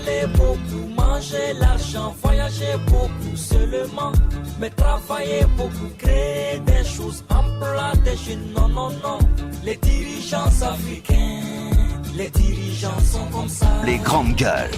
parler beaucoup, manger l'argent, voyager beaucoup seulement, mais travailler beaucoup, créer des choses, emploi des jeunes, non, non, non. Les dirigeants africains, les dirigeants sont comme ça. Les grandes gueules.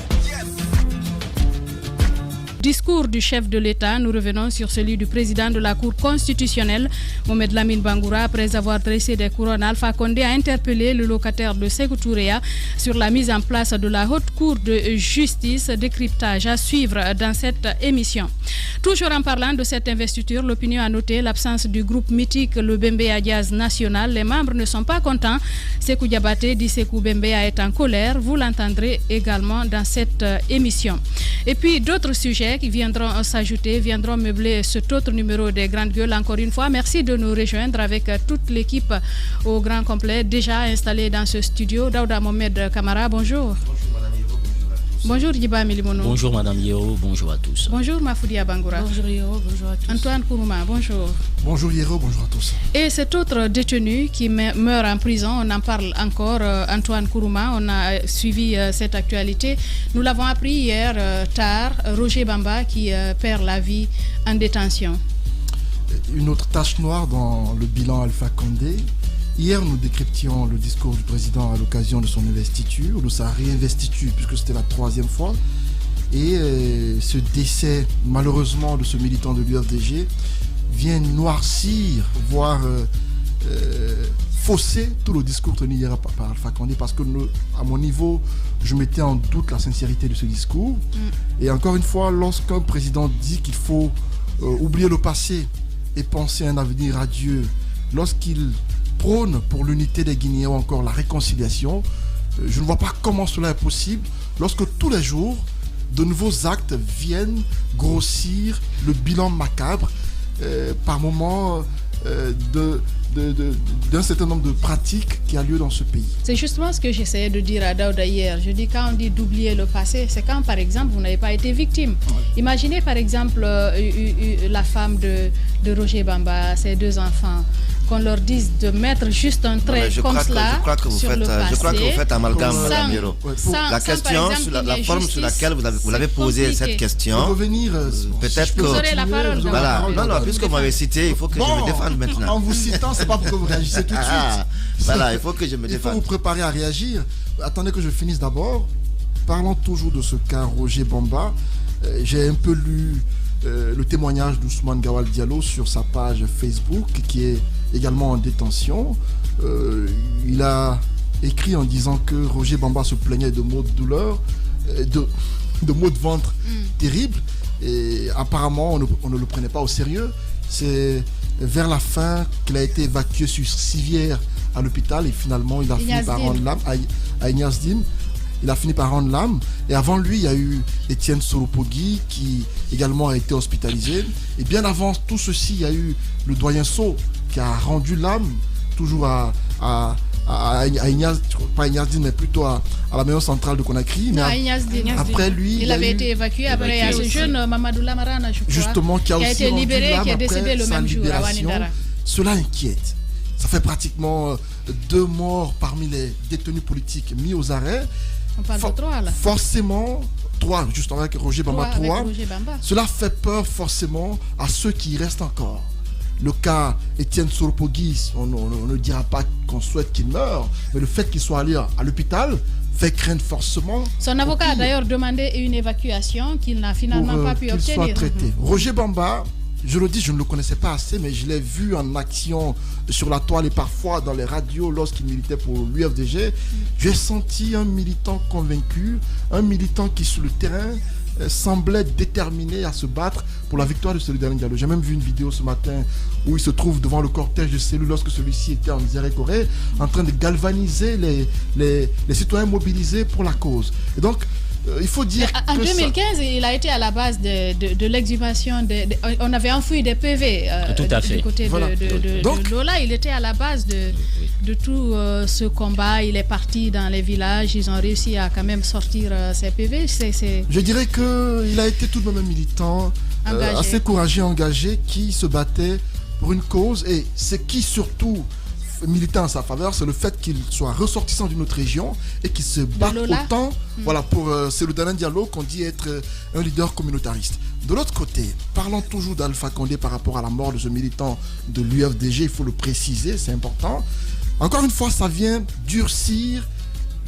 Discours du chef de l'État, nous revenons sur celui du président de la Cour constitutionnelle, Mohamed Lamine Bangoura. Après avoir dressé des couronnes, Alpha Condé a interpellé le locataire de Sékou Touréa sur la mise en place de la Haute Cour de justice. Décryptage à suivre dans cette émission. Toujours en parlant de cette investiture, l'opinion a noté l'absence du groupe mythique, le Bembeya Jazz National. Les membres ne sont pas contents. Sékou Diabaté dit Sékou Bembeya est en colère. Vous l'entendrez également dans cette émission. Et puis d'autres sujets qui viendront s'ajouter, viendront meubler cet autre numéro des Grandes Gueules. Encore une fois, merci de nous rejoindre avec toute l'équipe au grand complet déjà installée dans ce studio. Daouda Mohamed Kamara, bonjour. Bonjour Madame Yero, bonjour à tous. Bonjour Djiba Milimono. Bonjour Madame Yero, bonjour à tous. Bonjour Mafoudia Bangoura. Bonjour Yero, bonjour à tous. Antoine Kourouma, bonjour. Bonjour Yero, bonjour à tous. Et cet autre détenu qui meurt en prison, on en parle encore, Antoine Kourouma, on a suivi cette actualité. Nous l'avons appris hier tard, Roger Bamba qui perd la vie en détention. Une autre tache noire dans le bilan Alpha Condé. Hier, nous décryptions le discours du président à l'occasion de son investiture, de sa réinvestiture, puisque c'était la 3e fois. Et ce décès, malheureusement, de ce militant de l'UFDG vient noircir, voire fausser tout le discours tenu hier par Alpha Condé, parce que à mon niveau, je mettais en doute la sincérité de ce discours. Et encore une fois, lorsqu'un président dit qu'il faut oublier le passé et penser à un avenir radieux, lorsqu'il prône pour l'unité des Guinéens ou encore la réconciliation, je ne vois pas comment cela est possible lorsque tous les jours, de nouveaux actes viennent grossir le bilan macabre par moment d'un certain nombre de pratiques qui a lieu dans ce pays. C'est justement ce que j'essayais de dire à Daouda hier. Je dis quand on dit d'oublier le passé, c'est quand par exemple vous n'avez pas été victime. Imaginez par exemple la femme de Roger Bamba, ses 2 enfants, qu'on leur dise de mettre juste un trait comme cela sur le passé. Je crois que vous faites amalgame, Madame Yero. La question, la forme sur laquelle vous avez posé cette question, revenir, peut-être que... Vous aurez la parole. Voilà, non, puisque vous m'avez cité, il faut que je me défende maintenant. En vous citant, c'est pas pour que vous réagissez tout de suite. Voilà, il faut que je me défende. Il faut vous préparer à réagir. Attendez que je finisse d'abord. Parlons toujours de ce cas Roger Bamba. J'ai un peu lu le témoignage d'Ousmane Gawal Diallo sur sa page Facebook, qui est également en détention. Il a écrit en disant que Roger Bamba se plaignait de maux de douleur, de maux de ventre terribles, et apparemment on ne le prenait pas au sérieux. C'est vers la fin qu'il a été évacué sur civière à l'hôpital et finalement il a fini par rendre l'âme à Ignace Dim. Il a fini par rendre l'âme. Et avant lui, il y a eu Étienne Soropogui qui également a été hospitalisé. Et bien avant tout ceci, il y a eu le doyen So qui a rendu l'âme toujours à Ignace, pas Ignace Dim, mais plutôt à la maison centrale de Conakry. Non, mais après lui, il avait été évacué. Après, il y a ce jeune Mamadou Lamarana, je crois, justement, qui a été libéré, qui est décédé le même jour à Wanindara. Cela inquiète. Ça fait pratiquement 2 morts parmi les détenus politiques mis aux arrêts. On parle de 3 là. Forcément, 3, justement avec Roger Bamba 3. Cela fait peur forcément à ceux qui y restent encore. Le cas Étienne Soropogui, on ne dira pas qu'on souhaite qu'il meure, mais le fait qu'il soit allé à l'hôpital fait craindre forcément. Son avocat a d'ailleurs demandé une évacuation qu'il n'a finalement pas pu obtenir. Soit traité. Roger Bamba, je le dis, je ne le connaissais pas assez, mais je l'ai vu en action sur la toile et parfois dans les radios lorsqu'il militait pour l'UFDG. J'ai senti un militant convaincu, un militant qui sur le terrain semblait déterminé à se battre pour la victoire de Solidarité Diallo. J'ai même vu une vidéo ce matin où il se trouve devant le cortège de Cellou lorsque celui-ci était en Miséricorde, en train de galvaniser les citoyens mobilisés pour la cause. Et donc, il faut dire en 2015, il a été à la base de l'exhumation. On avait enfoui des PV du côté de Lola. Il était à la base de tout ce combat. Il est parti dans les villages. Ils ont réussi à quand même sortir ces PV. Je dirais qu'il a été tout de même un militant assez courageux, engagé, qui se battait pour une cause. Et ce qui surtout militant en sa faveur, c'est le fait qu'il soit ressortissant d'une autre région et qu'il se batte autant pour Cellou-Dalein Diallo qu'on dit être un leader communautariste. De l'autre côté, parlons toujours d'Alpha Condé par rapport à la mort de ce militant de l'UFDG, il faut le préciser, c'est important. Encore une fois, ça vient durcir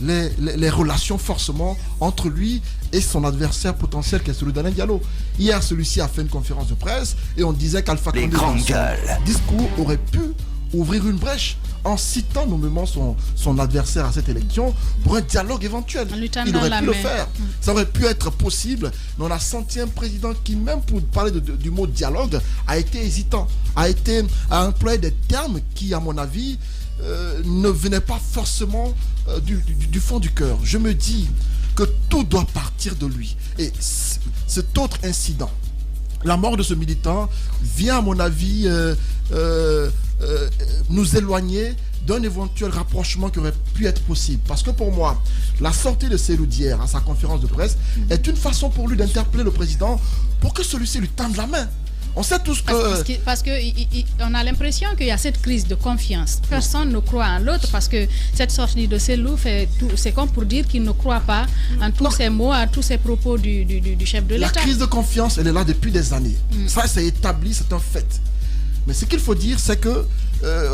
les relations forcément entre lui et son adversaire potentiel qui est Cellou-Dalein Diallo. Hier, celui-ci a fait une conférence de presse et on disait qu'Alpha Condé, dans son discours, aurait pu ouvrir une brèche en citant nommément son adversaire à cette élection pour un dialogue éventuel. Il aurait pu le faire. Ça aurait pu être possible, mais on a senti un président qui, même pour parler du mot dialogue, a été hésitant, a employé des termes qui, à mon avis, ne venaient pas forcément du fond du cœur. Je me dis que tout doit partir de lui. Et cet autre incident, la mort de ce militant, vient, à mon avis, nous éloigner d'un éventuel rapprochement qui aurait pu être possible. Parce que pour moi, la sortie de Cellou d'hier à sa conférence de presse est une façon pour lui d'interpeller le président pour que celui-ci lui tende la main. On sait tous que... Parce qu'on a l'impression qu'il y a cette crise de confiance. Personne ne croit en l'autre parce que cette sortie de Cellou, c'est comme pour dire qu'il ne croit pas en tous ces mots, à tous ces propos du chef de l'État. La crise de confiance, elle est là depuis des années. Ça, c'est établi, c'est un fait. Mais ce qu'il faut dire, c'est que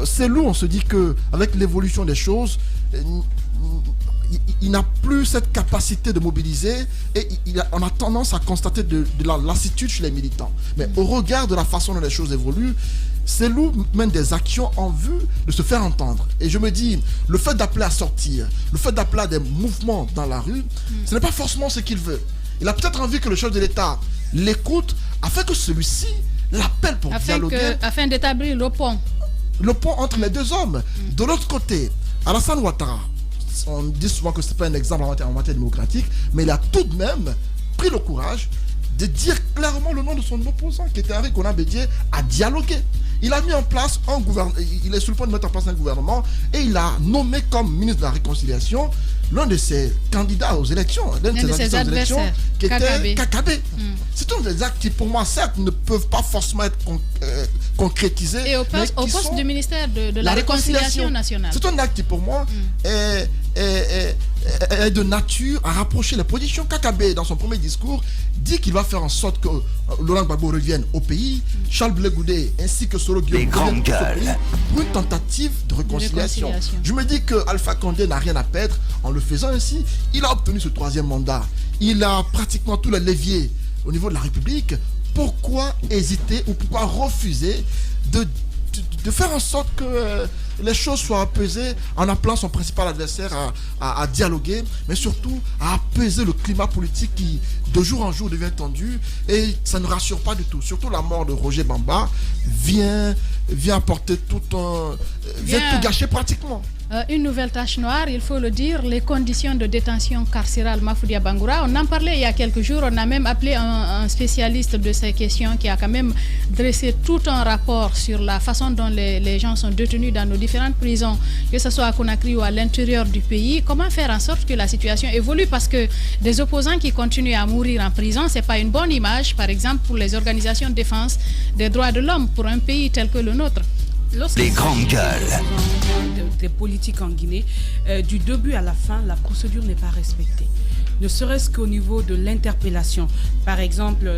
Cellou, on se dit qu'avec l'évolution des choses, il n'a plus cette capacité de mobiliser et on a tendance à constater de la lassitude chez les militants. Mais au regard de la façon dont les choses évoluent, Cellou mène des actions en vue de se faire entendre. Et je me dis, le fait d'appeler à sortir, le fait d'appeler à des mouvements dans la rue, ce n'est pas forcément ce qu'il veut. Il a peut-être envie que le chef de l'État l'écoute afin que celui-ci l'appelle pour dialoguer. Afin d'établir le pont. Le pont entre les deux hommes. De l'autre côté, Alassane Ouattara, on dit souvent que ce n'est pas un exemple en matière démocratique, mais il a tout de même pris le courage de dire clairement le nom de son opposant, qui était Henri Konan Bédié, à dialoguer. Il a mis en place un gouvernement, il est sur le point de mettre en place un gouvernement et il a nommé comme ministre de la Réconciliation l'un de ses candidats aux élections, l'un de ses adversaires, qui était Kakabé. C'est un des actes qui, pour moi, certes, ne peuvent pas forcément être concrétisés. Et au poste du ministère de la Réconciliation nationale. C'est un acte qui, pour moi, est de nature à rapprocher les positions. Kakabé, dans son premier discours, dit qu'il va faire en sorte que Laurent Gbagbo revienne au pays, Charles Blé Goudé ainsi que Solo Guillaume reviennent au pays pour une tentative de réconciliation. Je me dis que Alpha Condé n'a rien à perdre en le faisant ainsi. Il a obtenu ce troisième mandat. Il a pratiquement tous les leviers au niveau de la République. Pourquoi hésiter ou pourquoi refuser de faire en sorte que les choses soient apaisées en appelant son principal adversaire à dialoguer, mais surtout à apaiser le climat politique qui de jour en jour devient tendu et ça ne rassure pas du tout. Surtout la mort de Roger Bamba vient apporter vient tout gâcher pratiquement. Une nouvelle tache noire, il faut le dire, les conditions de détention carcérale Mafoudia Bangoura. On en parlait il y a quelques jours, on a même appelé un spécialiste de ces questions qui a quand même dressé tout un rapport sur la façon dont les gens sont détenus dans nos différentes prisons, que ce soit à Conakry ou à l'intérieur du pays. Comment faire en sorte que la situation évolue, parce que des opposants qui continuent à mourir en prison, ce n'est pas une bonne image, par exemple, pour les organisations de défense des droits de l'homme, pour un pays tel que le nôtre. Les grandes gueules des politiques en Guinée, du début à la fin, la procédure n'est pas respectée. Ne serait-ce qu'au niveau de l'interpellation. Par exemple,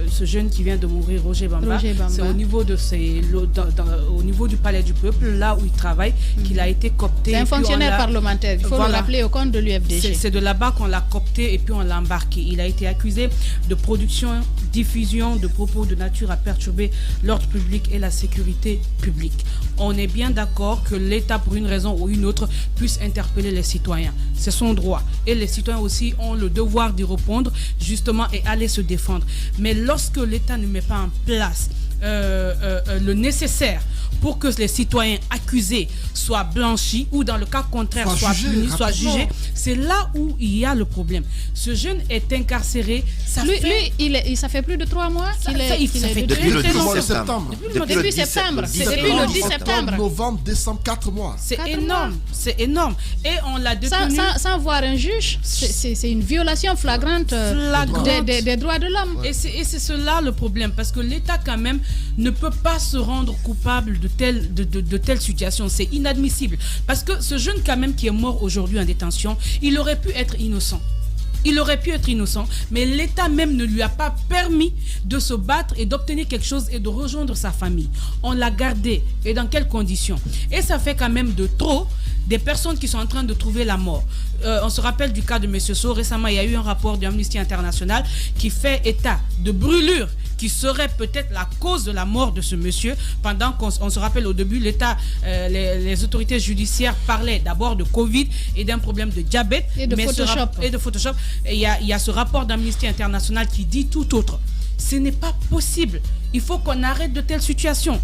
ce jeune qui vient de mourir, Roger Bamba. C'est au niveau au niveau du Palais du Peuple, là où il travaille, qu'il a été coopté. C'est un fonctionnaire parlementaire, il faut le rappeler au compte de l'UFDG. C'est de là-bas qu'on l'a coopté et puis on l'a embarqué. Il a été accusé de production, diffusion de propos de nature à perturber l'ordre public et la sécurité publique. On est bien d'accord que l'État, pour une raison ou une autre, puisse interpeller les citoyens. C'est son droit. Et les citoyens aussi ont le devoir d'y répondre, justement, et aller se défendre. Mais lorsque l'État ne met pas en place le nécessaire pour que les citoyens accusés soient blanchis ou dans le cas contraire soient punis, soient jugés, c'est là où il y a le problème. Ce jeune est incarcéré. Ça fait plus de 3 mois qu'il est. Depuis le 10 septembre. Depuis septembre. C'est depuis le 10 septembre. Novembre, décembre, 4 mois. C'est énorme. C'est énorme. Et on l'a détenu. Sans voir un juge, c'est une violation flagrante des droits de l'homme. Et c'est cela le problème, parce que l'État quand même ne peut pas se rendre coupable de telle situation. C'est inadmissible. Parce que ce jeune quand même qui est mort aujourd'hui en détention, il aurait pu être innocent. Il aurait pu être innocent, mais l'État même ne lui a pas permis de se battre et d'obtenir quelque chose et de rejoindre sa famille. On l'a gardé. Et dans quelles conditions? Et ça fait quand même de trop des personnes qui sont en train de trouver la mort. On se rappelle du cas de M. Sow. Récemment, il y a eu un rapport d'Amnesty International qui fait état de brûlures qui serait peut-être la cause de la mort de ce monsieur, pendant qu'on se rappelle au début, l'État, les autorités judiciaires parlaient d'abord de Covid et d'un problème de diabète et de Photoshop. Et il y a ce rapport d'Amnesty International qui dit tout autre. Ce n'est pas possible. Il faut qu'on arrête de telles situations.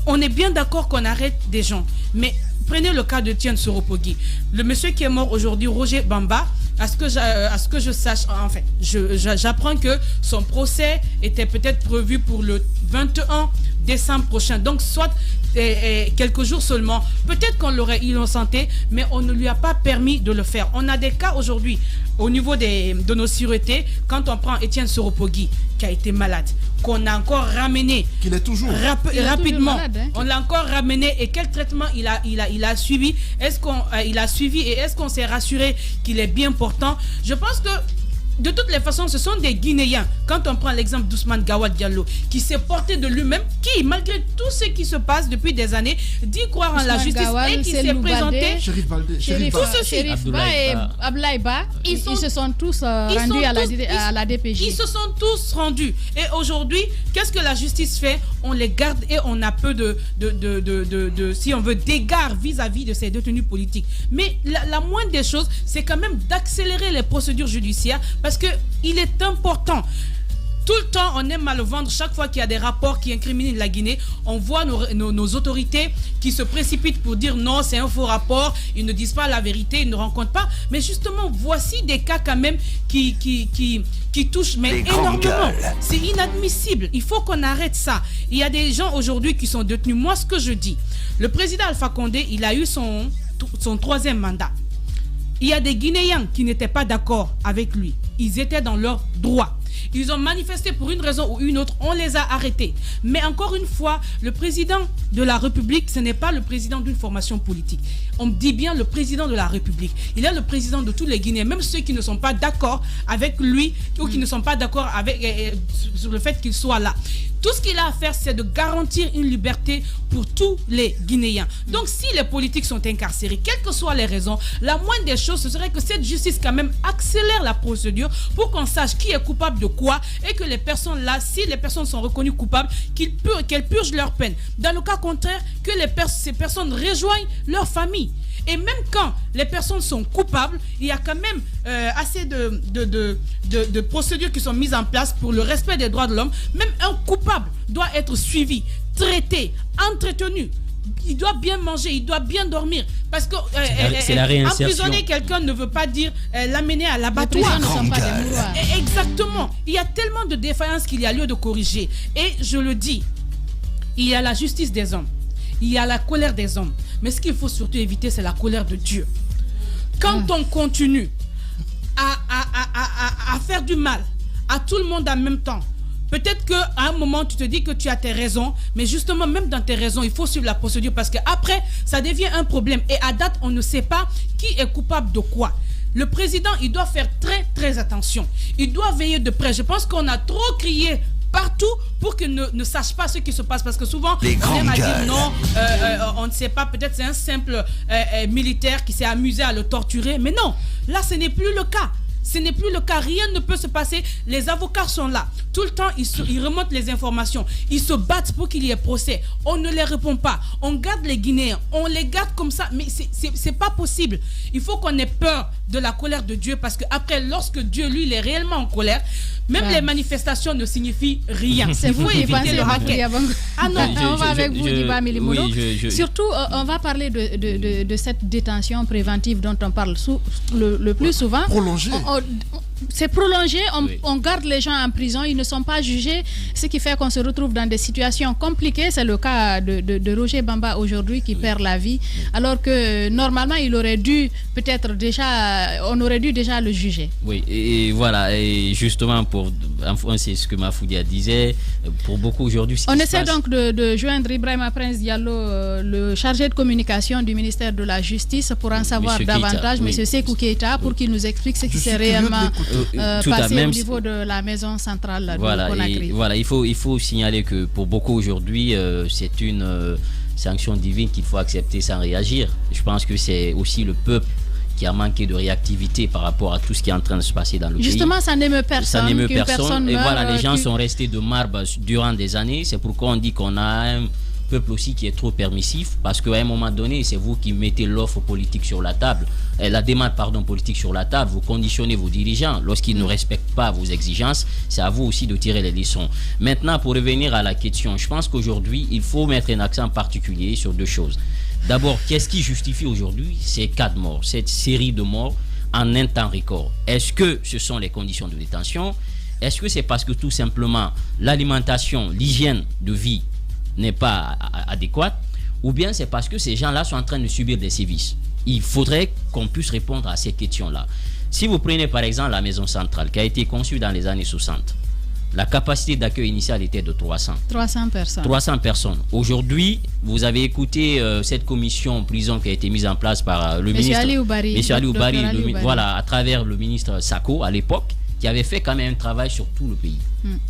On est bien d'accord qu'on arrête des gens, mais prenez le cas de Etienne Soropogui. Le monsieur qui est mort aujourd'hui, Roger Bamba, à ce que je sache, en fait, j'apprends que son procès était peut-être prévu pour le 21 décembre prochain. Donc, soit quelques jours seulement. Peut-être qu'on l'aurait innocenté, mais on ne lui a pas permis de le faire. On a des cas aujourd'hui au niveau de nos sûretés, quand on prend Etienne Soropogui, qui a été malade, qu'on a encore ramené, qu'il est toujours rapidement, malade, hein. On l'a encore ramené, et quel traitement il a suivi? Il a suivi, et est-ce qu'on s'est rassuré qu'il est bien portant? Je pense que de toutes les façons, ce sont des Guinéens. Quand on prend l'exemple d'Ousmane Gawal Diallo, qui s'est porté de lui-même, qui, malgré tout ce qui se passe depuis des années, dit croire en la justice, et qui s'est présenté. Chérif Baldé, Chérif Ba et Ablaye Ba, ils se sont tous rendus à la DPJ. Ils se sont tous rendus. Et aujourd'hui, qu'est-ce que la justice fait? On les garde et on a peu de si on veut, d'égards vis-à-vis de ces détenus politiques. Mais la moindre des choses, c'est quand même d'accélérer les procédures judiciaires, parce qu'il est important. Tout le temps, on aime à le vendre. Chaque fois qu'il y a des rapports qui incriminent la Guinée, on voit nos autorités qui se précipitent pour dire non, c'est un faux rapport, ils ne disent pas la vérité, ils ne rencontrent pas. Mais justement, voici des cas quand même qui touchent énormément. C'est inadmissible. Il faut qu'on arrête ça. Il y a des gens aujourd'hui qui sont détenus. Moi, ce que je dis, le président Alpha Condé, il a eu son 3e mandat. Il y a des Guinéens qui n'étaient pas d'accord avec lui. Ils étaient dans leur droit. Ils ont manifesté pour une raison ou une autre. On les a arrêtés. Mais encore une fois, le président de la République, ce n'est pas le président d'une formation politique. On dit bien le président de la République. Il est le président de tous les Guinéens, même ceux qui ne sont pas d'accord avec lui ou qui ne sont pas d'accord sur le fait qu'il soit là. Tout ce qu'il a à faire, c'est de garantir une liberté pour tous les Guinéens. Donc, si les politiques sont incarcérés, quelles que soient les raisons, la moindre des choses, ce serait que cette justice quand même accélère la procédure pour qu'on sache qui est coupable de quoi et que les personnes là, si les personnes sont reconnues coupables, qu'elles purgent leur peine. Dans le cas contraire, que ces personnes rejoignent leur famille. Et même quand les personnes sont coupables, il y a quand même assez de procédures qui sont mises en place pour le respect des droits de l'homme. Même un coupable doit être suivi, traité, entretenu. Il doit bien manger, il doit bien dormir. Parce que c'est la réinsertion. Emprisonner quelqu'un ne veut pas dire l'amener à l'abattoir. Exactement. Il y a tellement de défaillances qu'il y a lieu de corriger. Et je le dis, il y a la justice des hommes. Il y a la colère des hommes. Mais ce qu'il faut surtout éviter, c'est la colère de Dieu. Quand on continue à faire du mal à tout le monde en même temps, peut-être qu'à un moment, tu te dis que tu as tes raisons, mais justement, même dans tes raisons, il faut suivre la procédure parce qu'après, ça devient un problème. Et à date, on ne sait pas qui est coupable de quoi. Le président, il doit faire très, très attention. Il doit veiller de près. Je pense qu'on a trop crié partout pour qu'ils ne sachent pas ce qui se passe. Parce que souvent, on aime à dire non, on ne sait pas, peut-être c'est un simple militaire qui s'est amusé à le torturer. Mais non, là, ce n'est plus le cas. Ce n'est plus le cas, rien ne peut se passer. Les avocats sont là. Tout le temps, ils remontent les informations. Ils se battent pour qu'il y ait procès. On ne les répond pas. On garde les Guinéens. On les garde comme ça. Mais c'est pas possible. Il faut qu'on ait peur de la colère de Dieu parce qu'après, lorsque Dieu, lui, il est réellement en colère, même les manifestations ne signifient rien. C'est vous éviter le racket. Ah non, on va avec vous, Diba Milimodo. Surtout, on va parler de cette détention préventive dont on parle le plus souvent. Prolongée. c'est prolongé, on garde les gens en prison, ils ne sont pas jugés, ce qui fait qu'on se retrouve dans des situations compliquées. C'est le cas de Roger Bamba aujourd'hui qui perd la vie, alors que normalement il aurait dû on aurait dû déjà le juger. Oui, et voilà, et justement c'est ce que Mafoudia disait, pour beaucoup aujourd'hui... On essaie donc de joindre Ibrahima Prince Diallo, le chargé de communication du ministère de la Justice, pour en savoir davantage, Monsieur Sékou Keïta, pour qu'il nous explique ce qui s'est réellement passé au niveau de la maison centrale de Conakry. Il faut signaler que pour beaucoup aujourd'hui, c'est une sanction divine qu'il faut accepter sans réagir. Je pense que c'est aussi le peuple qui a manqué de réactivité par rapport à tout ce qui est en train de se passer dans le pays. Justement, ça n'émeut personne. Et voilà, les gens sont restés de marbre durant des années. C'est pourquoi on dit qu'on a un peuple aussi qui est trop permissif, parce qu'à un moment donné, c'est vous qui mettez l'offre politique sur la table, la demande politique sur la table, vous conditionnez vos dirigeants. Lorsqu'ils ne respectent pas vos exigences, c'est à vous aussi de tirer les leçons. Maintenant, pour revenir à la question, je pense qu'aujourd'hui, il faut mettre un accent particulier sur deux choses. D'abord, qu'est-ce qui justifie aujourd'hui ces cas de morts, cette série de morts en un temps record? Est-ce que ce sont les conditions de détention? Est-ce que c'est parce que tout simplement l'alimentation, l'hygiène de vie n'est pas adéquate, ou bien c'est parce que ces gens-là sont en train de subir des sévices? Il faudrait qu'on puisse répondre à ces questions-là. Si vous prenez par exemple la maison centrale qui a été conçue dans les années 60, la capacité d'accueil initiale était de 300 personnes. 300 personnes. Aujourd'hui, vous avez écouté cette commission prison qui a été mise en place par le ministre Ali Oubari, voilà, à travers le ministre Sako à l'époque, qui avait fait quand même un travail sur tout le pays.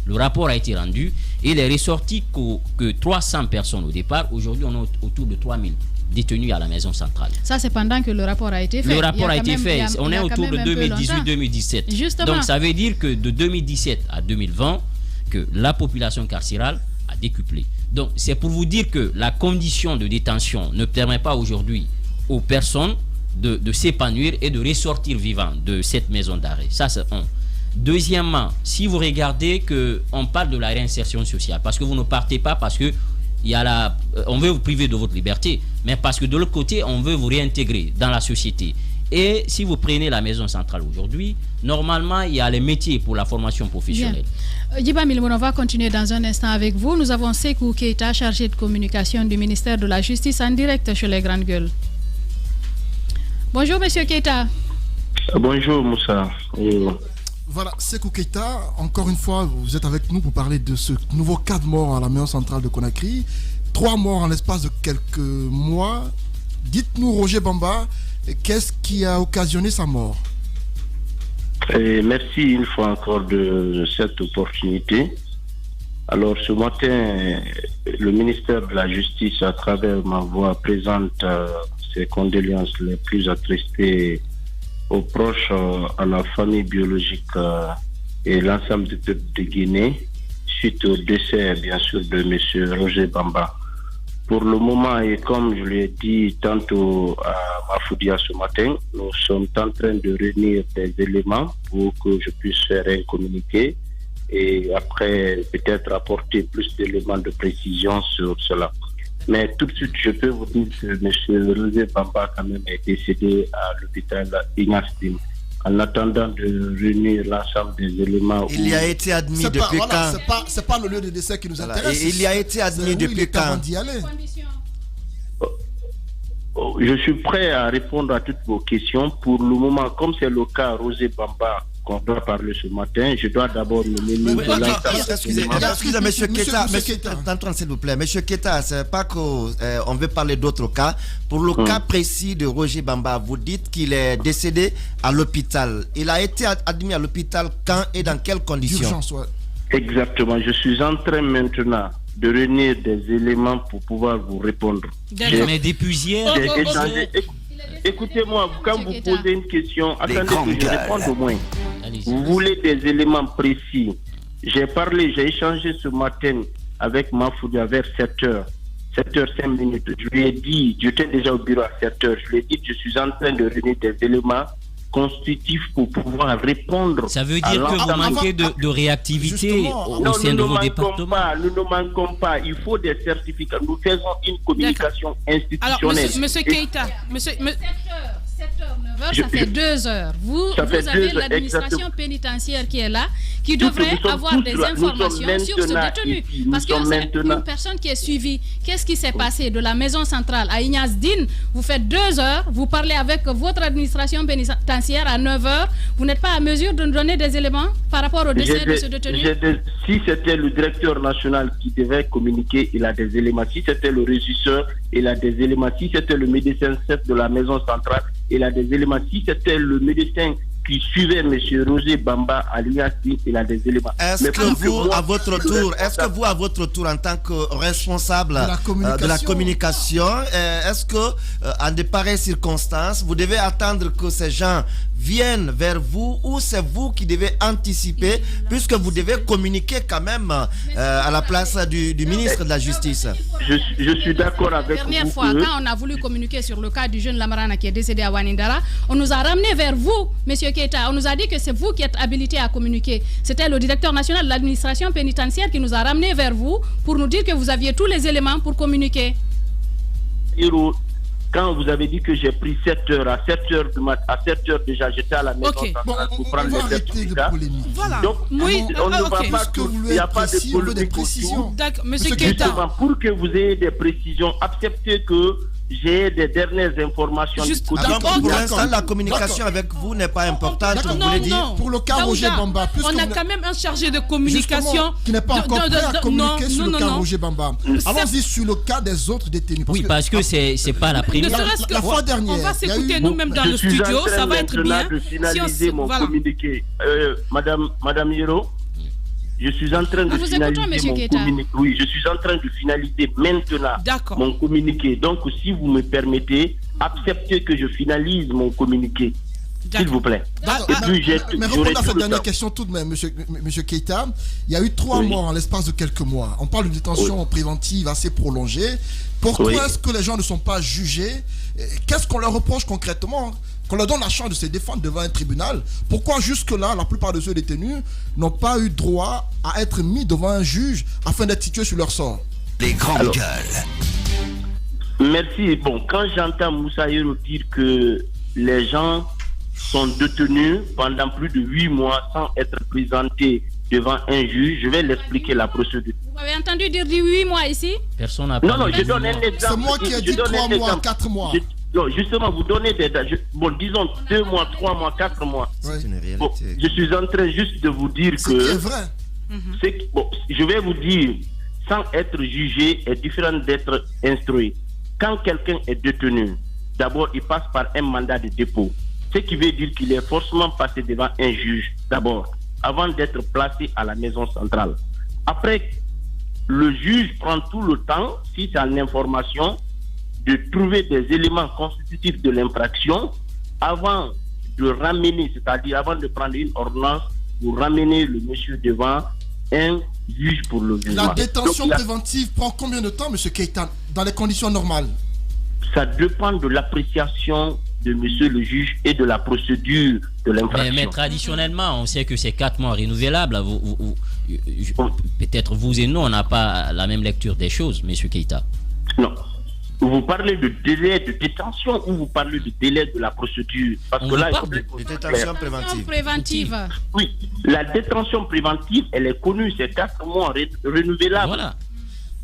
Le rapport a été rendu et il est ressorti que 300 personnes au départ. Aujourd'hui, on est autour de 3000 détenus à la maison centrale. Ça, c'est pendant que le rapport a été fait. Le rapport a été fait. On est autour de 2018-2017. Donc, ça veut dire que de 2017 à 2020, que la population carcérale a décuplé. Donc, c'est pour vous dire que la condition de détention ne permet pas aujourd'hui aux personnes de s'épanouir et de ressortir vivants de cette maison d'arrêt. Ça, c'est un. Deuxièmement, si vous regardez qu'on parle de la réinsertion sociale, parce que vous ne partez pas parce que on veut vous priver de votre liberté, mais parce que de l'autre côté, on veut vous réintégrer dans la société. Et si vous prenez la maison centrale aujourd'hui, normalement, il y a les métiers pour la formation professionnelle. Djiba Milmoun, on va continuer dans un instant avec vous. Nous avons Sékou Keïta, chargé de communication du ministère de la Justice, en direct chez les Grandes Gueules. Bonjour, monsieur Keïta. Bonjour, Moussa. Voilà, Sékou Keïta, encore une fois, vous êtes avec nous pour parler de ce nouveau cas de mort à la maison centrale de Conakry. 3 morts en l'espace de quelques mois. Dites-nous, Roger Bamba, qu'est-ce qui a occasionné sa mort? Merci une fois encore de cette opportunité. Alors, ce matin, le ministère de la Justice, à travers ma voix, présente ses condoléances les plus attristées aux proches, à la famille biologique et l'ensemble du peuple de Guinée, suite au décès, bien sûr, de M. Roger Bamba. Pour le moment, et comme je l'ai dit tantôt à Mafoudia ce matin, nous sommes en train de réunir des éléments pour que je puisse faire un communiqué et après peut-être apporter plus d'éléments de précision sur cela. Mais tout de suite, je peux vous dire que M. Roger Bamba quand même est décédé à l'hôpital Ignace Dim. En attendant de réunir l'ensemble des éléments... Il y a été admis depuis quand? C'est pas le lieu de décès qui nous intéresse. Il y a été admis depuis quand? Je suis prêt à répondre à toutes vos questions. Pour le moment, comme c'est le cas Roger Bamba qu'on doit parler ce matin, je dois d'abord me mener... Excusez, monsieur Keïta, s'il vous plaît. Monsieur Keïta, c'est pas qu'on veut parler d'autres cas. Pour le cas précis de Roger Bamba, vous dites qu'il est décédé à l'hôpital. Il a été admis à l'hôpital quand et dans quelles conditions? D'urgence, ouais. Exactement. Je suis en train maintenant de réunir des éléments pour pouvoir vous répondre. Mais depuis hier... Écoutez-moi, quand vous posez une question, attendez que je réponde au moins. Vous voulez des éléments précis. J'ai échangé ce matin avec Mafoudia vers 7h, 7h05. Je lui ai dit, j'étais déjà au bureau à 7h, je lui ai dit que je suis en train de réunir des éléments constitutifs pour pouvoir répondre. Ça veut dire que vous manquez de réactivité au sein de vos départements? Nous ne manquons pas. Il faut des certificats. Nous faisons une communication institutionnelle. Alors, monsieur Keïta, 9h, ça fait 2 heures. Vous avez l'administration pénitentiaire qui est là, qui devrait avoir des informations sur ce détenu. Parce que c'est une personne qui est suivie. Qu'est-ce qui s'est passé de la maison centrale à Ignace Dine? Vous faites 2 heures, vous parlez avec votre administration pénitentiaire à 9h. Vous n'êtes pas à mesure de nous donner des éléments par rapport au décès de ce détenu? Si c'était le directeur national qui devait communiquer, il a des éléments. Si c'était le régisseur, il a des éléments. Si c'était le médecin chef de la maison centrale, il a des éléments. Si c'était le médecin qui suivait M. Roger Bamba à l'IACI, il a des éléments. Est-ce que vous, à votre tour, en tant que responsable de la communication, est-ce que, en de pareilles circonstances, vous devez attendre que ces gens viennent vers vous, ou c'est vous qui devez anticiper, puisque vous devez communiquer quand même à la place du ministre de la Justice? Je suis d'accord avec vous. La dernière fois, quand on a voulu communiquer sur le cas du jeune Lamarana qui est décédé à Wanindara, on nous a ramené vers vous, monsieur Keita. On nous a dit que c'est vous qui êtes habilité à communiquer. C'était le directeur national de l'administration pénitentiaire qui nous a ramené vers vous pour nous dire que vous aviez tous les éléments pour communiquer. Quand vous avez dit que j'ai pris 7 heures, à 7 heures déjà, j'étais à la maison pour prendre les certificats. Voilà. Donc, on ne va pas il n'y a pas de polémique autour. D'accord, monsieur Keita. Justement, pour que vous ayez des précisions, acceptez que j'ai des dernières informations. Pour l'instant, la communication avec vous n'est pas importante. Non. Pour le cas Roger Bamba, on a quand même un chargé de communication qui n'est pas encore prêt à communiquer sur le cas Roger Bamba. Allons-y sur le cas des autres détenus. Oui, parce que c'est pas la première. La fois dernière, on va s'écouter nous-mêmes dans le studio, ça va être bien. Je suis en train de finaliser mon communiqué. Madame Hiro, je suis en train de finaliser mon communiqué. Oui, je suis en train de finaliser maintenant mon communiqué. Donc, si vous me permettez, acceptez que je finalise mon communiqué. S'il vous plaît. Mais répondez à cette dernière question tout de même, monsieur Keita. Il y a eu 3 morts en l'espace de quelques mois. On parle d'une détention préventive assez prolongée. Pourquoi est-ce que les gens ne sont pas jugés? Qu'est-ce qu'on leur reproche concrètement? Qu'on leur donne la chance de se défendre devant un tribunal. Pourquoi jusque-là, la plupart de ceux détenus n'ont pas eu droit à être mis devant un juge afin d'être situés sur leur sort? Les grandes gueules. Merci. Bon, quand j'entends Moussa Hiro dire que les gens sont détenus pendant plus de 8 mois sans être présentés devant un juge, je vais l'expliquer la procédure. Vous avez entendu dire 8 mois ici? Personne n'a pas. Non, je donne un exemple. C'est moi qui ai dit 3 mois, 4 mois. Non, justement, vous donnez des dates. Bon, disons 2 mois, 3 mois, 4 mois. C'est une réalité. Bon, je suis en train juste de vous dire que... C'est vrai. Je vais vous dire, sans être jugé est différent d'être instruit. Quand quelqu'un est détenu, d'abord, il passe par un mandat de dépôt. Ce qui veut dire qu'il est forcément passé devant un juge, d'abord, avant d'être placé à la maison centrale. Après, le juge prend tout le temps, si c'est en information, de trouver des éléments constitutifs de l'infraction avant de ramener, c'est-à-dire avant de prendre une ordonnance pour ramener le monsieur devant un juge pour le jugement. La détention préventive prend combien de temps, monsieur Keita, dans les conditions normales? Ça dépend de l'appréciation de monsieur le juge et de la procédure de l'infraction. Mais traditionnellement, on sait que c'est 4 mois renouvelables. Peut-être vous et nous, on n'a pas la même lecture des choses, monsieur Keita. Non. Vous parlez de délai de détention ou vous parlez de délai de la procédure? Parce que là, il faut de détention préventive. Oui, la détention préventive, elle est connue, c'est 4 mois renouvelables. Voilà.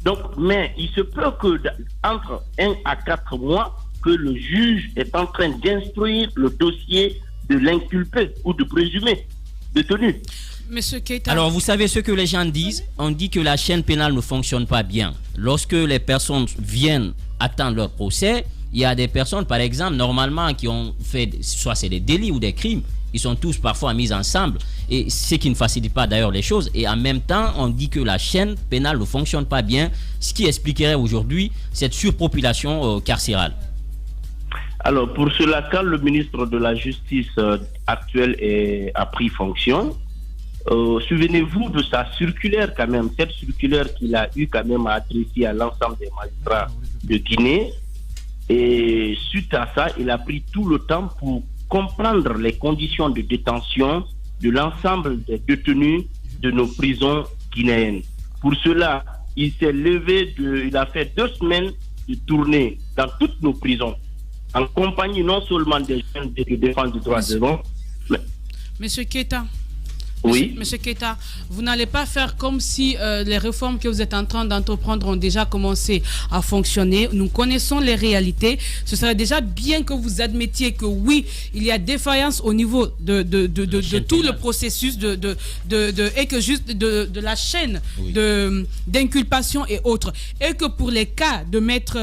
Donc, mais il se peut que entre 1 à 4 mois, que le juge est en train d'instruire le dossier de l'inculpé ou de présumé détenu. Monsieur Keita. Alors, vous savez ce que les gens disent? On dit que la chaîne pénale ne fonctionne pas bien. Lorsque les personnes viennent attendre leur procès, il y a des personnes, par exemple, normalement, qui ont fait, soit c'est des délits ou des crimes, ils sont tous parfois mis ensemble, et ce qui ne facilite pas d'ailleurs les choses. Et en même temps, on dit que la chaîne pénale ne fonctionne pas bien, ce qui expliquerait aujourd'hui cette surpopulation carcérale. Alors, pour cela, quand le ministre de la Justice actuel a pris fonction, souvenez-vous de sa circulaire quand même, cette circulaire qu'il a eu quand même à adresser à l'ensemble des magistrats de Guinée. Et suite à ça, il a pris tout le temps pour comprendre les conditions de détention de l'ensemble des détenus de nos prisons guinéennes. Pour cela, il s'est levé, il a fait 2 semaines de tournée dans toutes nos prisons, en compagnie non seulement des jeunes de défense des droits de l'homme, mais... Monsieur Keita. Oui. Monsieur Keita, vous n'allez pas faire comme si les réformes que vous êtes en train d'entreprendre ont déjà commencé à fonctionner. Nous connaissons les réalités. Ce serait déjà bien que vous admettiez que oui, il y a défaillance au niveau de tout le processus et que juste de la chaîne d'inculpation et autres. Et que pour les cas de maître,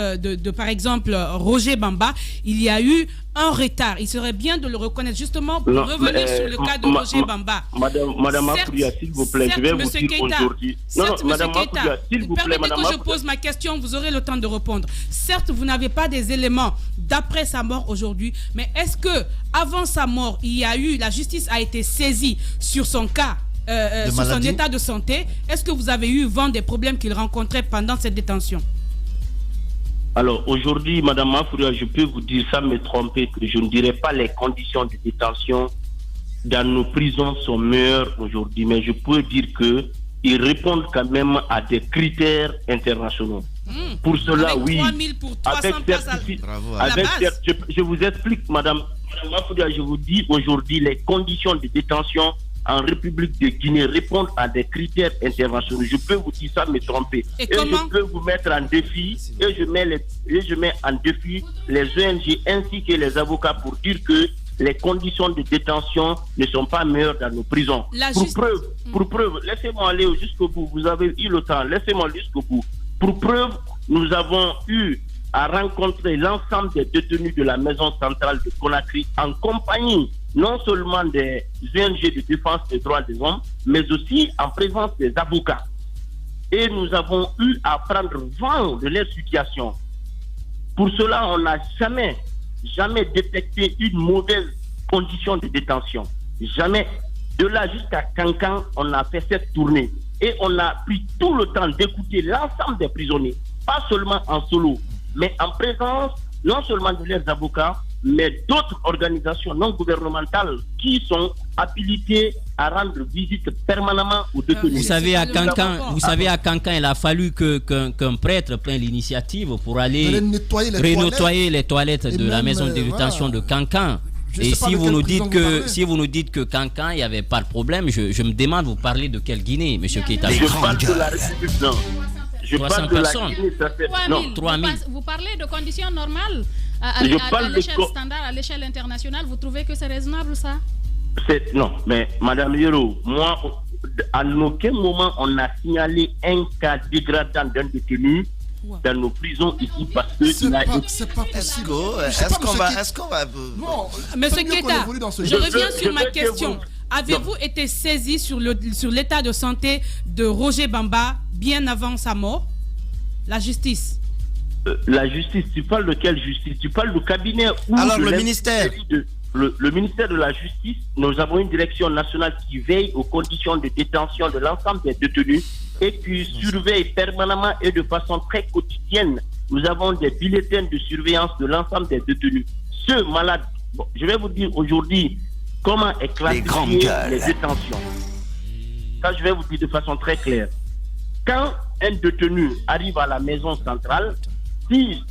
par exemple, Roger Bamba, il y a eu un retard. Il serait bien de le reconnaître justement pour revenir sur le cas de Roger Bamba. Madame Mafouria, s'il vous plaît, je vais vous dire aujourd'hui. Non, Madame Mafouria, s'il vous plaît, Madame Mafouria. Je pose ma question, vous aurez le temps de répondre. Certes, vous n'avez pas des éléments d'après sa mort aujourd'hui, mais est-ce que avant sa mort, la justice a été saisie sur son cas, sur son état de santé? Est-ce que vous avez eu vent des problèmes qu'il rencontrait pendant cette détention? Alors aujourd'hui, Madame Mafouria, je peux vous dire sans me tromper que je ne dirais pas les conditions de détention dans nos prisons sont meilleures aujourd'hui, mais je peux dire qu'ils répondent quand même à des critères internationaux. Pour cela, avec oui, 3000 pour 300 je vous explique, Madame Mafouria, je vous dis aujourd'hui les conditions de détention en République de Guinée répondent à des critères internationaux. Je peux vous dire ça, me tromper. Et je peux vous mettre en défi, et je mets en défi les ONG ainsi que les avocats pour dire que les conditions de détention ne sont pas meilleures dans nos prisons. Pour preuve, laissez-moi aller jusqu'au bout. Vous avez eu le temps, laissez-moi jusqu'au bout. Pour preuve, nous avons eu à rencontrer l'ensemble des détenus de la maison centrale de Conakry en compagnie non seulement des ONG de défense des droits des hommes, mais aussi en présence des avocats. Et nous avons eu à prendre vent de leur situation. Pour cela, on n'a jamais détecté une mauvaise condition de détention. Jamais. De là jusqu'à Cancan, on a fait cette tournée. Et on a pris tout le temps d'écouter l'ensemble des prisonniers, pas seulement en solo, mais en présence non seulement de leurs avocats, mais d'autres organisations non gouvernementales qui sont habilitées à rendre visite permanemment aux détenus. Vous savez, à Cancan, il a fallu qu'un prêtre prenne l'initiative pour aller nettoyer les toilettes de la maison de détention de Cancan. Et si vous nous dites que Cancan, il n'y avait pas de problème, je me demande, vous parlez de quelle Guinée, monsieur Keita? Je parle de la République, non. Je parle de la Guinée, ça fait... 3000. Vous parlez de conditions normales à l'échelle standard, à l'échelle internationale. Vous trouvez que c'est raisonnable, ça? Non, mais Madame Yero, moi, à aucun moment on a signalé un cas dégradant d'un détenu dans nos prisons ici parce que c'est pas possible. Est-ce qu'on va bon, Monsieur Keita, je reviens sur ma question. Avez-vous été saisi sur l'état de santé de Roger Bamba bien avant sa mort? La justice. La justice, tu parles de quelle justice? Tu parles du cabinet ou alors le ministère? Le ministère de la Justice, nous avons une direction nationale qui veille aux conditions de détention de l'ensemble des détenus et qui surveille permanemment et de façon très quotidienne. Nous avons des bulletins de surveillance de l'ensemble des détenus. Ceux malades, je vais vous dire aujourd'hui comment est classifié les détentions. Ça, je vais vous dire de façon très claire. Quand un détenu arrive à la maison centrale, si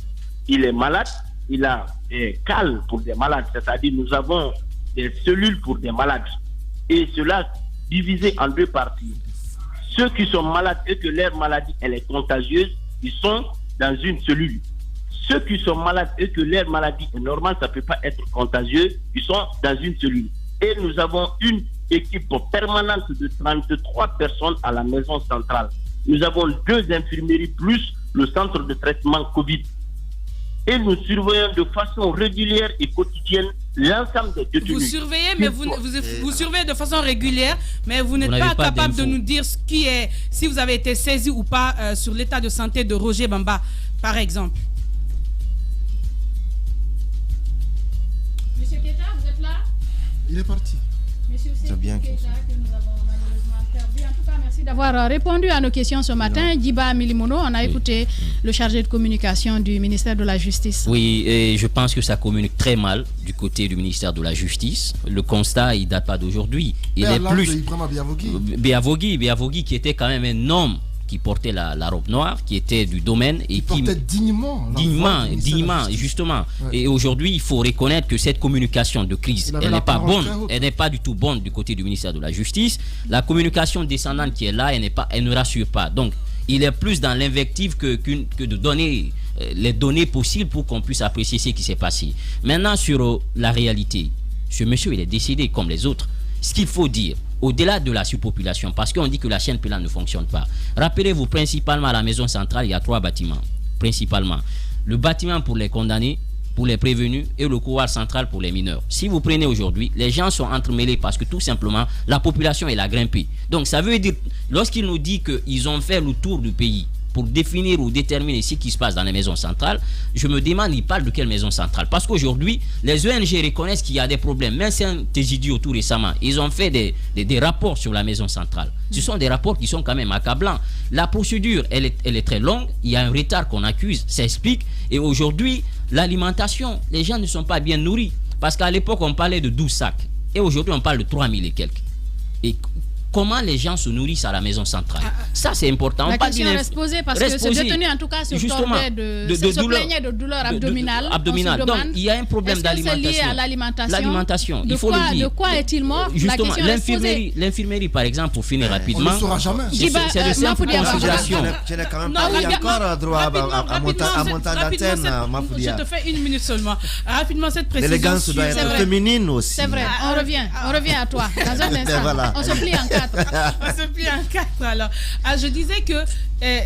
il est malade, il a des cales pour des malades, c'est-à-dire nous avons des cellules pour des malades. Et cela divisé en deux parties. Ceux qui sont malades et que leur maladie elle est contagieuse, ils sont dans une cellule. Ceux qui sont malades et que leur maladie est normale, ça ne peut pas être contagieux, ils sont dans une cellule. Et nous avons une équipe permanente de 33 personnes à la maison centrale. Nous avons 2 infirmeries plus le centre de traitement Covid. Et nous surveillons de façon régulière et quotidienne l'ensemble des détenus. Vous surveillez, mais vous surveillez de façon régulière, mais vous n'êtes pas capable de nous dire ce qui est, si vous avez été saisi ou pas sur l'état de santé de Roger Bamba, par exemple. Monsieur Keita, vous êtes là? Il est parti. Monsieur Keita, que nous avons malheureusement perdu. En tout cas, merci d'avoir répondu à nos questions ce matin. Djiba Milimono, on a écouté le chargé de communication du ministère de la Justice. Oui, et je pense que ça communique très mal du côté du ministère de la Justice. Le constat, il ne date pas d'aujourd'hui. Il est plus... Biavogui Biavogui qui était quand même un homme qui portait la robe noire, qui était du domaine et qui portait dignement, justement. Ouais. Et aujourd'hui, il faut reconnaître que cette communication de crise, elle n'est pas bonne, elle n'est pas du tout bonne du côté du ministère de la Justice. La communication descendante qui est là, elle ne rassure pas. Donc, il est plus dans l'invective que de donner les données possibles pour qu'on puisse apprécier ce qui s'est passé. Maintenant, sur la réalité, ce monsieur, il est décédé comme les autres. Ce qu'il faut dire, au-delà de la surpopulation, parce qu'on dit que la chaîne pénale ne fonctionne pas. Rappelez-vous, principalement à la maison centrale, il y a 3 bâtiments, principalement. Le bâtiment pour les condamnés, pour les prévenus, et le couloir central pour les mineurs. Si vous prenez aujourd'hui, les gens sont entremêlés parce que tout simplement, la population est la grimpée. Donc ça veut dire, lorsqu'il nous dit qu'ils ont fait le tour du pays pour définir ou déterminer ce qui se passe dans les maisons centrales, je me demande, il parle de quelle maison centrale? Parce qu'aujourd'hui, les ONG reconnaissent qu'il y a des problèmes. Même Saint-Egidio, tout récemment, ils ont fait des rapports sur la maison centrale. Ce sont des rapports qui sont quand même accablants. La procédure, elle est très longue. Il y a un retard qu'on accuse, ça explique. Et aujourd'hui, l'alimentation, les gens ne sont pas bien nourris. Parce qu'à l'époque, on parlait de 12 sacs. Et aujourd'hui, on parle de 3000 et quelques. Et comment les gens se nourrissent à la maison centrale? Ça, c'est important. La question reste posée parce que ce détenu, en tout cas, se plaignait de douleurs abdominales. Donc, il y a un problème d'alimentation. Est-ce que c'est lié à l'alimentation? L'alimentation, il faut le dire. De quoi est-il mort? Justement, l'infirmerie, par exemple, pour finir rapidement. On ne saura jamais. C'est de simple considération. Je n'ai quand même pas eu encore droit à monter d'antenne, Mafoudia. Je te fais 1 minute seulement. Rapidement, cette précision. L'élégance doit être féminine aussi. C'est vrai, on revient à toi. Dans un instant, on se plie en 4. On se plie en 4 alors. Je disais que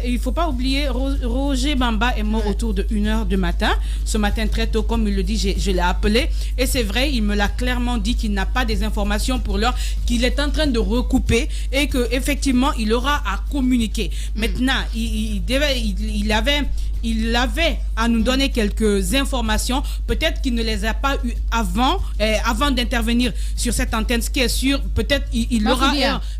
il ne faut pas oublier, Roger Bamba est mort autour de 1h du matin. Ce matin très tôt, comme il le dit, je l'ai appelé. Et c'est vrai, il me l'a clairement dit qu'il n'a pas des informations pour l'heure, qu'il est en train de recouper et qu'effectivement, il aura à communiquer. Maintenant, il avait à nous donner quelques informations. Peut-être qu'il ne les a pas eues avant d'intervenir sur cette antenne. Ce qui est sûr, peut-être il aura.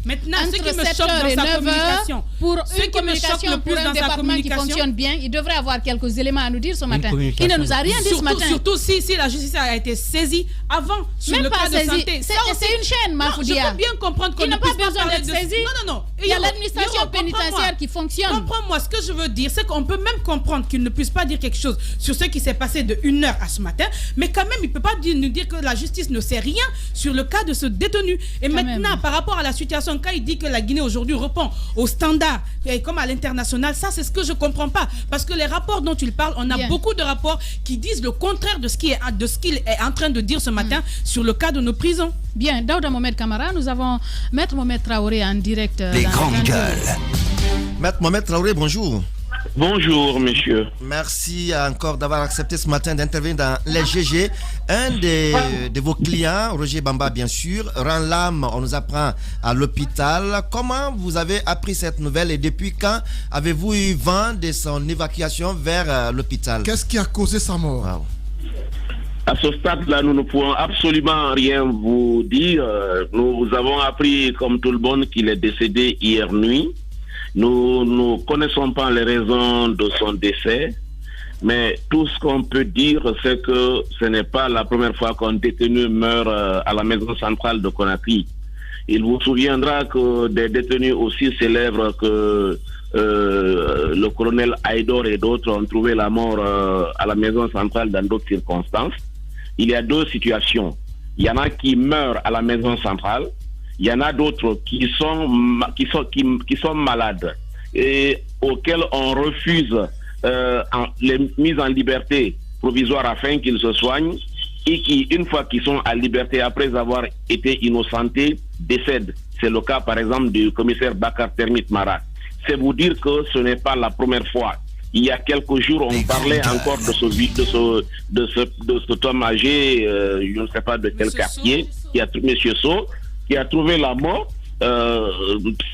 Maintenant, ce qui me choque dans sa communication, pour une communication pour un département qui fonctionne bien, il devrait avoir quelques éléments à nous dire ce matin. Il ne nous a rien dit ce matin. Surtout si la justice a été saisie avant sur le cas de santé. C'est une chaîne, Mafoudia. Je peux bien comprendre qu'on n'a pas besoin d'être saisi. Non. Il y a l'administration pénitentiaire qui fonctionne. Comprends-moi, ce que je veux dire, c'est qu'on peut même comprendre qu'il ne puisse pas dire quelque chose sur ce qui s'est passé de 1h à ce matin, mais quand même, il ne peut pas nous dire que la justice ne sait rien sur le cas de ce détenu. Et maintenant, par rapport à la situation, quand il dit que la Guinée aujourd'hui répond aux standards, comme à l'international, ça c'est ce que je ne comprends pas. Parce que les rapports dont tu parles, on a beaucoup de rapports qui disent le contraire de ce qu'il est en train de dire ce matin sur le cas de nos prisons. Bien, Daouda Mohamed Kamara, nous avons Maître Mohamed Traoré en direct. Les grandes gueules. Maître Mohamed Traoré, bonjour. Bonjour, monsieur. Merci encore d'avoir accepté ce matin d'intervenir dans les GG. Un de vos clients, Roger Bamba, bien sûr, rend l'âme, on nous apprend, à l'hôpital. Comment vous avez appris cette nouvelle et depuis quand avez-vous eu vent de son évacuation vers l'hôpital? Qu'est-ce qui a causé sa mort? Wow. À ce stade-là, nous ne pouvons absolument rien vous dire. Nous avons appris, comme tout le monde, qu'il est décédé hier nuit. Nous ne connaissons pas les raisons de son décès, mais tout ce qu'on peut dire, c'est que ce n'est pas la première fois qu'un détenu meurt à la maison centrale de Conakry. Il vous souviendra que des détenus aussi célèbres que le colonel Aïdor et d'autres ont trouvé la mort à la maison centrale dans d'autres circonstances. Il y a 2 situations. Il y en a qui meurent à la maison centrale. Il y en a d'autres qui sont malades et auxquels on refuse les mises en liberté provisoire afin qu'ils se soignent et qui, une fois qu'ils sont à liberté après avoir été innocentés, décèdent. C'est le cas, par exemple, du commissaire Bakar Termit Mara. C'est vous dire que ce n'est pas la première fois. Il y a quelques jours, on parlait encore de cet homme âgé, je ne sais pas de quel quartier, Monsieur So, qui a trouvé la mort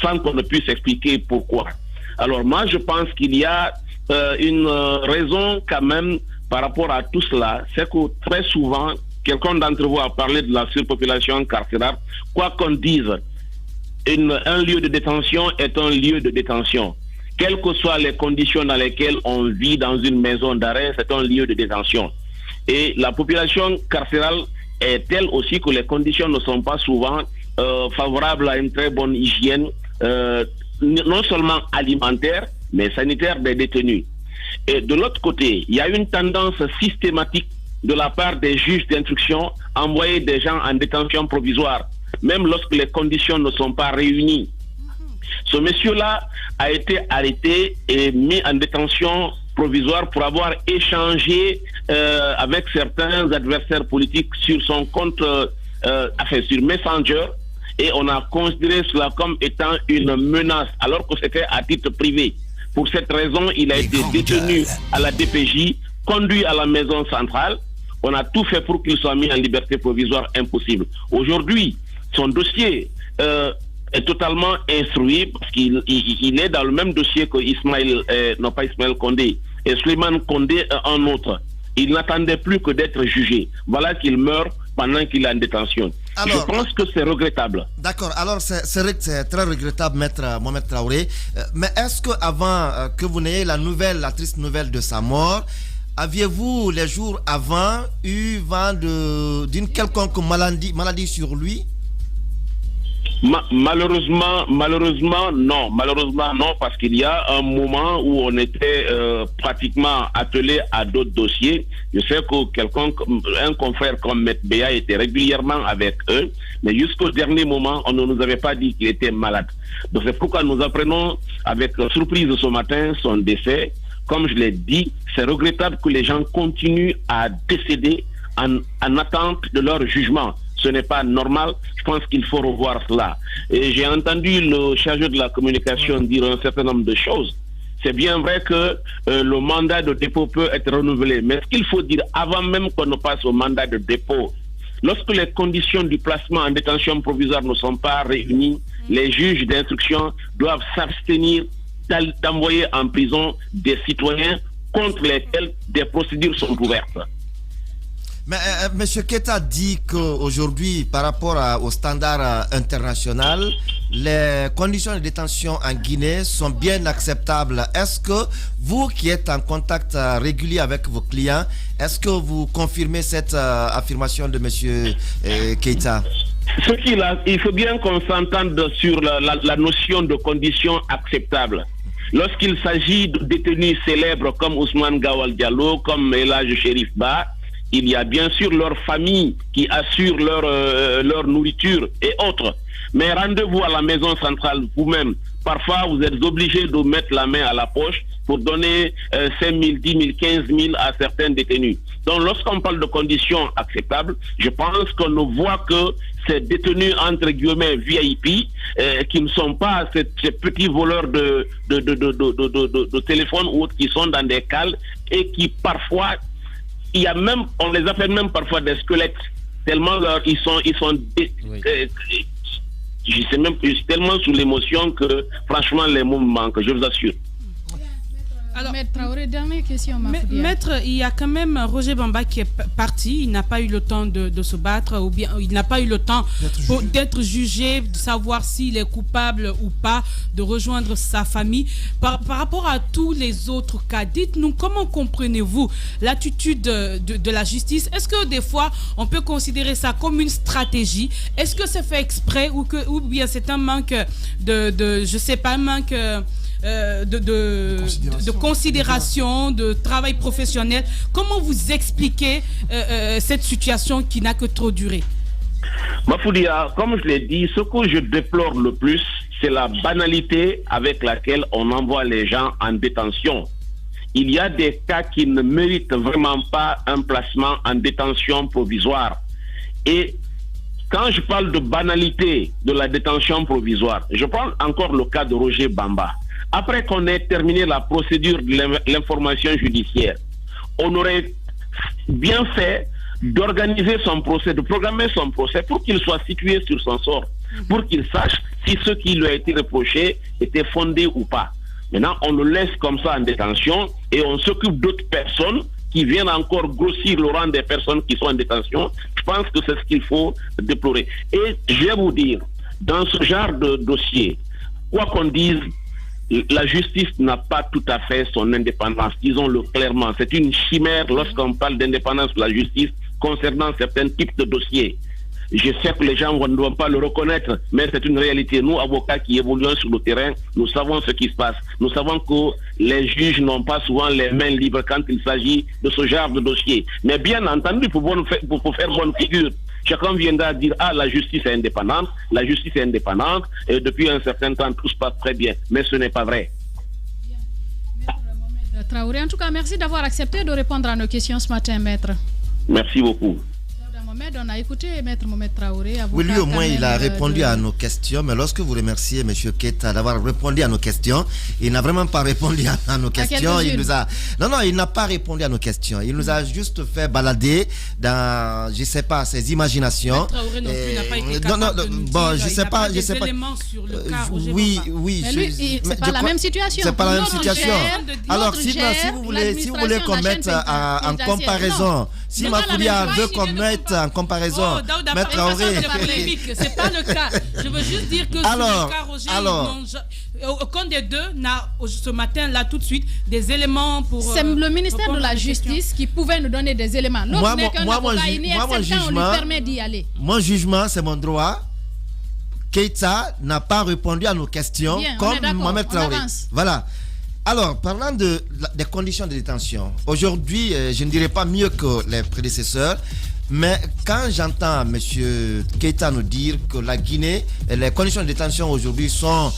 sans qu'on ne puisse expliquer pourquoi. Alors moi, je pense qu'il y a une raison quand même par rapport à tout cela, c'est que très souvent, quelqu'un d'entre vous a parlé de la surpopulation carcérale. Quoi qu'on dise, un lieu de détention est un lieu de détention. Quelles que soient les conditions dans lesquelles on vit dans une maison d'arrêt, c'est un lieu de détention. Et la population carcérale est telle aussi que les conditions ne sont pas souvent favorables à une très bonne hygiène non seulement alimentaire, mais sanitaire des détenus. Et de l'autre côté, il y a une tendance systématique de la part des juges d'instruction à envoyer des gens en détention provisoire, même lorsque les conditions ne sont pas réunies. Ce monsieur-là a été arrêté et mis en détention provisoire pour avoir échangé avec certains adversaires politiques sur son compte, sur Messenger, et on a considéré cela comme étant une menace, alors que c'était à titre privé. Pour cette raison, il a été détenu à la DPJ, conduit à la maison centrale. On a tout fait pour qu'il soit mis en liberté provisoire, impossible. Aujourd'hui, son dossier est totalement instruit parce qu'il est dans le même dossier que Ismaël Condé et Souleymane Condé, un autre. Il n'attendait plus que d'être jugé. Voilà qu'il meurt pendant qu'il est en détention. Alors, je pense que c'est regrettable. D'accord, alors c'est très regrettable, Maître Mohamed Traoré. Mais est-ce qu'avant que vous n'ayez la triste nouvelle de sa mort, aviez-vous les jours avant eu vent d'une quelconque maladie sur lui? Malheureusement, non. Malheureusement, non, parce qu'il y a un moment où on était pratiquement attelé à d'autres dossiers. Je sais que un confrère comme M. Béa était régulièrement avec eux, mais jusqu'au dernier moment, on ne nous avait pas dit qu'il était malade. Donc c'est pourquoi nous apprenons avec surprise ce matin son décès. Comme je l'ai dit, c'est regrettable que les gens continuent à décéder en attente de leur jugement. Ce n'est pas normal, je pense qu'il faut revoir cela. Et j'ai entendu le chargé de la communication dire un certain nombre de choses. C'est bien vrai que le mandat de dépôt peut être renouvelé, mais ce qu'il faut dire avant même qu'on ne passe au mandat de dépôt, lorsque les conditions du placement en détention provisoire ne sont pas réunies, les juges d'instruction doivent s'abstenir d'envoyer en prison des citoyens contre lesquels des procédures sont ouvertes. Mais M. Keita dit qu'aujourd'hui, par rapport au standard international, les conditions de détention en Guinée sont bien acceptables. Est-ce que vous qui êtes en contact régulier avec vos clients, est-ce que vous confirmez cette affirmation de M. Keita? Il faut bien qu'on s'entende sur la notion de conditions acceptables. Lorsqu'il s'agit de détenus célèbres comme Ousmane Gawal Diallo, comme Elhadji Chérif Bah, il y a bien sûr leur famille qui assure leur nourriture et autres. Mais rendez-vous à la maison centrale vous-même. Parfois, vous êtes obligé de mettre la main à la poche pour donner 5 000, 10 000, 15 000 à certains détenus. Donc, lorsqu'on parle de conditions acceptables, je pense qu'on ne voit que ces détenus, entre guillemets, VIP, qui ne sont pas ces petits voleurs de téléphone ou autres qui sont dans des cales et qui parfois... on les appelle même parfois des squelettes, tellement ils sont je sais même, je suis tellement sous l'émotion que franchement les mots me manquent, je vous assure. Alors, Maître Traoré, dernière question, Maître, il y a quand même Roger Bamba qui est parti, il n'a pas eu le temps de se battre, ou bien il n'a pas eu le temps d'être jugé, de savoir s'il est coupable ou pas, de rejoindre sa famille. Par rapport à tous les autres cas, dites-nous, comment comprenez-vous l'attitude de la justice? Est-ce que des fois, on peut considérer ça comme une stratégie? Est-ce que c'est fait exprès ou bien c'est un manque je sais pas, un manque... de considération, de travail professionnel. Comment vous expliquez cette situation qui n'a que trop duré? Mafoudia, comme je l'ai dit, ce que je déplore le plus, c'est la banalité avec laquelle on envoie les gens en détention. Il y a des cas qui ne méritent vraiment pas un placement en détention provisoire. Et quand je parle de banalité de la détention provisoire, je prends encore le cas de Roger Bamba. Après qu'on ait terminé la procédure de l'information judiciaire, on aurait bien fait d'organiser son procès, de programmer son procès pour qu'il soit situé sur son sort, pour qu'il sache si ce qui lui a été reproché était fondé ou pas. Maintenant, on le laisse comme ça en détention et on s'occupe d'autres personnes qui viennent encore grossir le rang des personnes qui sont en détention. Je pense que c'est ce qu'il faut déplorer. Et je vais vous dire, dans ce genre de dossier, quoi qu'on dise, la justice n'a pas tout à fait son indépendance, disons-le clairement. C'est une chimère lorsqu'on parle d'indépendance de la justice concernant certains types de dossiers. Je sais que les gens ne vont pas le reconnaître, mais c'est une réalité. Nous, avocats qui évoluons sur le terrain, nous savons ce qui se passe. Nous savons que les juges n'ont pas souvent les mains libres quand il s'agit de ce genre de dossier. Mais bien entendu, pour faire bonne figure, chacun viendra dire « Ah, la justice est indépendante, la justice est indépendante, et depuis un certain temps, tout se passe très bien. » Mais ce n'est pas vrai. Traoré, en tout cas, merci d'avoir accepté de répondre à nos questions ce matin, maître. Merci beaucoup. On a écouté Maître Mohamed Traoré. Oui, lui au moins il a répondu à nos questions, mais lorsque vous remerciez M. Keita d'avoir répondu à nos questions, il n'a vraiment pas répondu à nos questions. Il nous a... Non, il n'a pas répondu à nos questions. Il nous a juste fait balader dans, je ne sais pas, ses imaginations. Maître Traoré non plus n'a pas été capable de nous dire, je sais pas, éléments sur le cas Roger oui, Bamba. oui. Mais lui, c'est pas la même situation. C'est pas la même situation. Alors, si vous voulez qu'on mette en comparaison, si Mafoudia veut qu'on mette en comparaison, Maître Traoré. C'est pas le cas. Je veux juste dire que sur le cas Roger, aucun des deux n'a ce matin là tout de suite des éléments pour. C'est le ministère de la Justice qui pouvait nous donner des éléments. L'autre n'est qu'un avocat, il n'y a on lui permet d'y aller. Mon jugement, c'est mon droit. Keita n'a pas répondu à nos questions comme Mohamed Traoré. Voilà. Alors, parlant des conditions de détention, aujourd'hui, je ne dirais pas mieux que les prédécesseurs, mais quand j'entends M. Keita nous dire que la Guinée, les conditions de détention aujourd'hui sont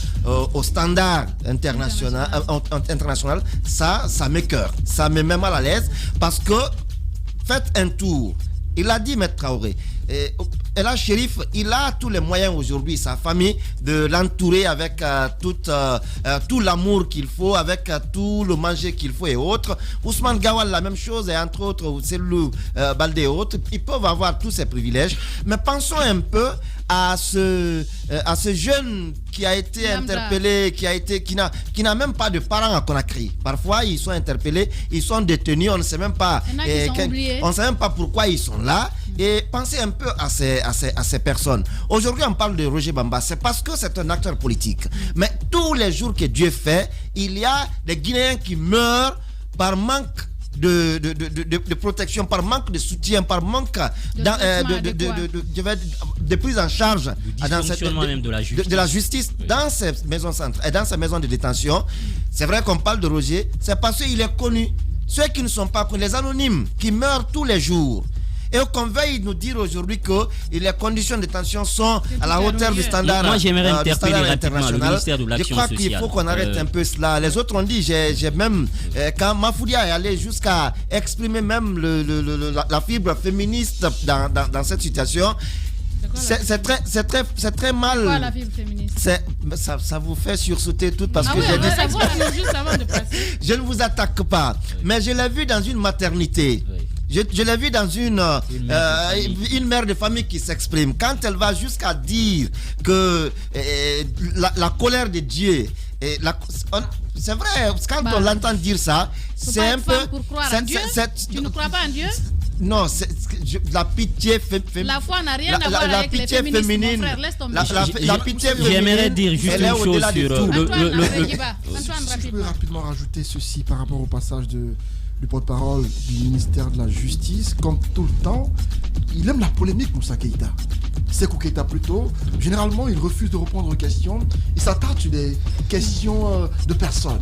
au standard international, ça m'écoeure, ça me met mal à l'aise parce que faites un tour. Il a dit, Maître Traoré, et là, Chérif, il a tous les moyens aujourd'hui, sa famille, de l'entourer avec tout l'amour qu'il faut, avec tout le manger qu'il faut et autres. Ousmane Gawal, la même chose, et entre autres, Selou Baldé et autres, ils peuvent avoir tous ces privilèges. Mais pensons un peu à ce jeune qui a été interpellé, qui n'a même pas de parents à Conakry. Parfois, ils sont interpellés, ils sont détenus, on ne sait même pas, on ne sait même pas pourquoi ils sont là. Et pensez un peu à ces personnes. Aujourd'hui, on parle de Roger Bamba, c'est parce que c'est un acteur politique. Mais tous les jours que Dieu fait, il y a des Guinéens qui meurent par manque de protection, par manque de soutien, par manque de prise en charge de la justice dans ces maisons centres et dans ces maisons de détention. C'est vrai qu'on parle de Roger, c'est parce qu'il est connu. Ceux qui ne sont pas connus, les anonymes qui meurent tous les jours. Et qu'on veuille nous dire aujourd'hui que les conditions de détention sont à la hauteur du standard, moi, j'aimerais interpeller rapidement le ministère de Je l'Action crois sociale. qu'il faut qu'on arrête un peu cela. Les autres ont dit, j'ai même, quand Mafoudia est allé jusqu'à exprimer même la fibre féministe dans cette situation, c'est très mal. Pourquoi la fibre féministe? Ça vous fait sursauter tout parce que j'ai dit. Juste avant de passer. Je ne vous attaque pas, mais je l'ai vu dans une maternité. Je l'ai vu dans une mère de famille qui s'exprime. Quand elle va jusqu'à dire que la colère de Dieu, c'est vrai, quand on l'entend dire ça, c'est un peu. Tu ne crois pas en Dieu? Non, la pitié féminine. La foi n'a rien à voir avec les féministes, mon frère, laisse tomber. La pitié féminine. J'aimerais dire juste une chose sur Je peux rapidement rajouter ceci par rapport au passage du porte-parole du ministère de la Justice. Comme tout le temps, il aime la polémique, Moussa Keita. Sékou Keita plutôt. Généralement, il refuse de répondre aux questions. Il s'attarde sur des questions de personnes.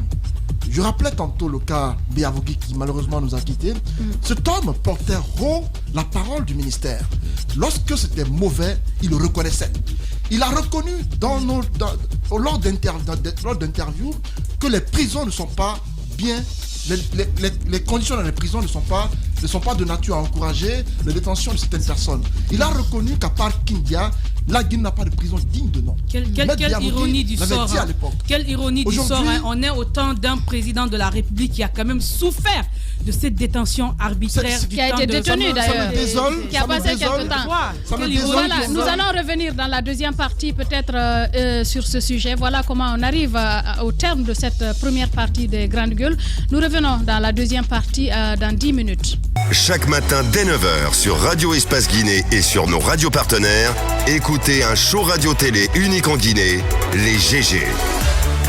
Je rappelais tantôt le cas Béavogui qui malheureusement nous a quittés. Cet homme portait haut la parole du ministère. Lorsque c'était mauvais, il le reconnaissait. Il a reconnu lors d'interviews que les prisons ne sont pas bien. Les conditions dans les prisons ne sont pas de nature à encourager la détention de certaines personnes. Il a reconnu qu'à part Kindia, la Guinée n'a pas de prison digne de nom. Quelle ironie du sort. Quelle ironie du sort. On est au temps d'un président de la République qui a quand même souffert de cette détention arbitraire. Qui a été détenu d'ailleurs. Qui a passé quelques temps. Voilà, nous allons revenir dans la deuxième partie peut-être sur ce sujet. Voilà comment on arrive au terme de cette première partie des Grandes Gueules. Nous revenons dans la deuxième partie dans 10 minutes. Chaque matin dès 9h sur Radio Espace Guinée et sur nos radios partenaires, écoutez un show radio-télé unique en Guinée, les GG.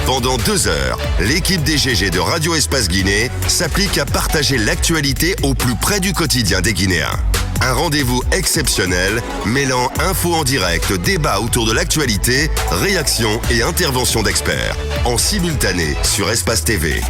Pendant 2 heures, l'équipe des GG de Radio Espace Guinée s'applique à partager l'actualité au plus près du quotidien des Guinéens. Un rendez-vous exceptionnel mêlant infos en direct, débat autour de l'actualité, réactions et interventions d'experts. En simultané sur Espace TV.